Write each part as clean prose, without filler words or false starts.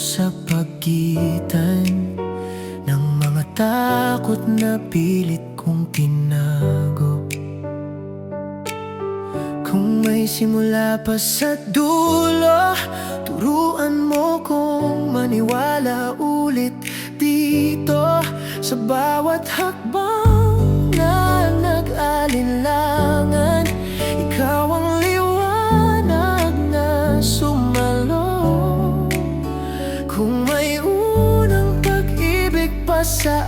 sa pagitan ng mga takot na pilit kong tinago. Kung may simula pa sa dulo, turuan mo kong maniwala ulit dito. Sa bawat hakbang na nag-alinlangan, ikaw ang liwanag na sumalo. Kung may unang pag-ibig pa sa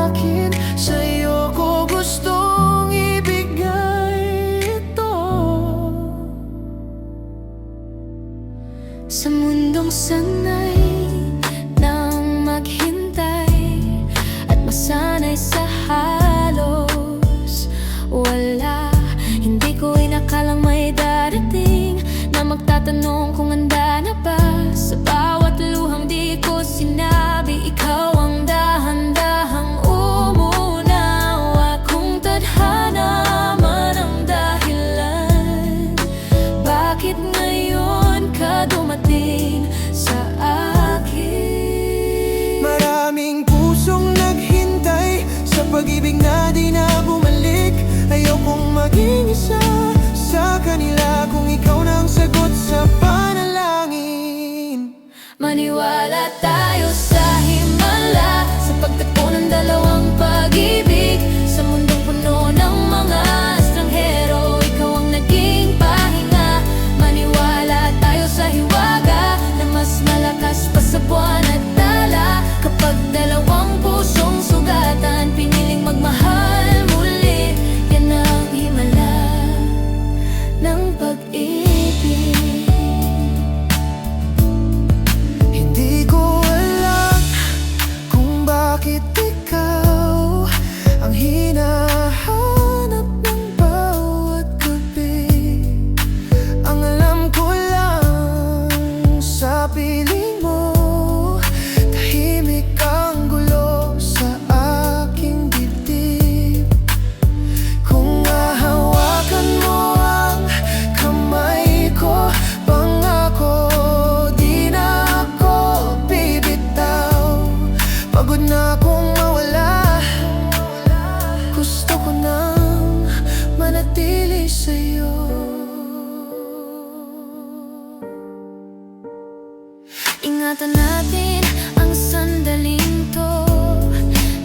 akin, sa'yo ko gustong ibigay ito. Sa mundong sanay nang maghintay at masanay sa halos wala, hindi ko inakalang may darating na magtatanong kung handa na ba. Sa bawat luhang di ko sinabi, ikaw ang dahan-dahang umunawa. Kung tadhana man ang dahilan, bakit ngayon ka dumating sa akin? Maraming pusong naghintay sa pag-ibig na di na bumalik. Ayokong maging isa sa kanila kung ikaw nang sagot sa panalangin. Maniwala tayo sa himala, sa pagtagpo ng dalawang pag-ibig. Sa mundong puno ng mga estranghero, ikaw ang naging pahinga. Maniwala tayo sa hiwaga na mas malakas pa sa buwan at tala. Kapag dalawang pusong sugatan, piniling magmahal muli. Yan ang himala ng pag-ibig. Hindi ko alam kung bakit ikaw ang hinahanap ng bawat gabi. Ang alam ko lang sa piling mo, tahimik ang gulo sa aking dibdib. Kung hahawakan mo ang kamay ko, pangako di na ako bibitaw. Pagod na akong mawala, gusto ko nang manatili sa'yo. Ingatan natin ang sandaling to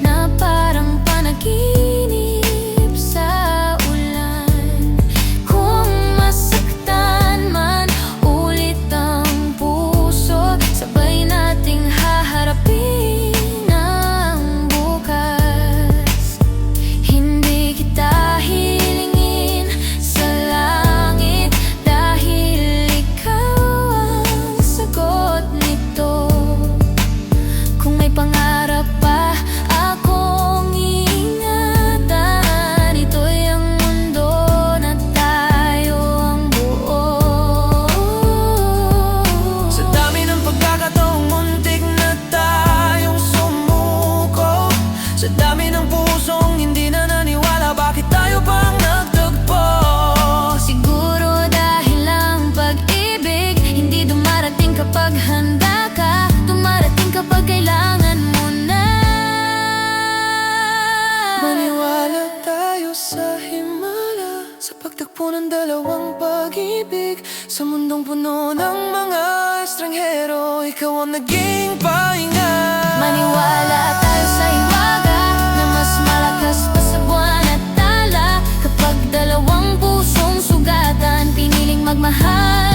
na parang panaginip sa ulan. Kung masaktan man ulit ang puso, sabay nating haharapin ang bukas. Hindi kita hilingin sa langit dahil ikaw ang sagot nito. Kung may pangarap pa akong ingatan, ito'y ang mundo na tayo ang buo. Sa dami ng pagkakataong muntik na tayong sumuko, sa dami ng pusong hindi na naniwala, bakit tayo pang nagtagpo? Siguro dahil ang pag-ibig hindi dumarating kapag handa ka, dumarating kapag kailangan mo na. Maniwala tayo sa himala, sa pagtagpo ng dalawang pag-ibig. Sa mundong puno ng mga estranghero, ikaw ang naging pahinga. Maniwala tayo sa hiwaga na mas malakas pa sa buwan at tala. Kapag dalawang pusong sugatan, piniling magmahal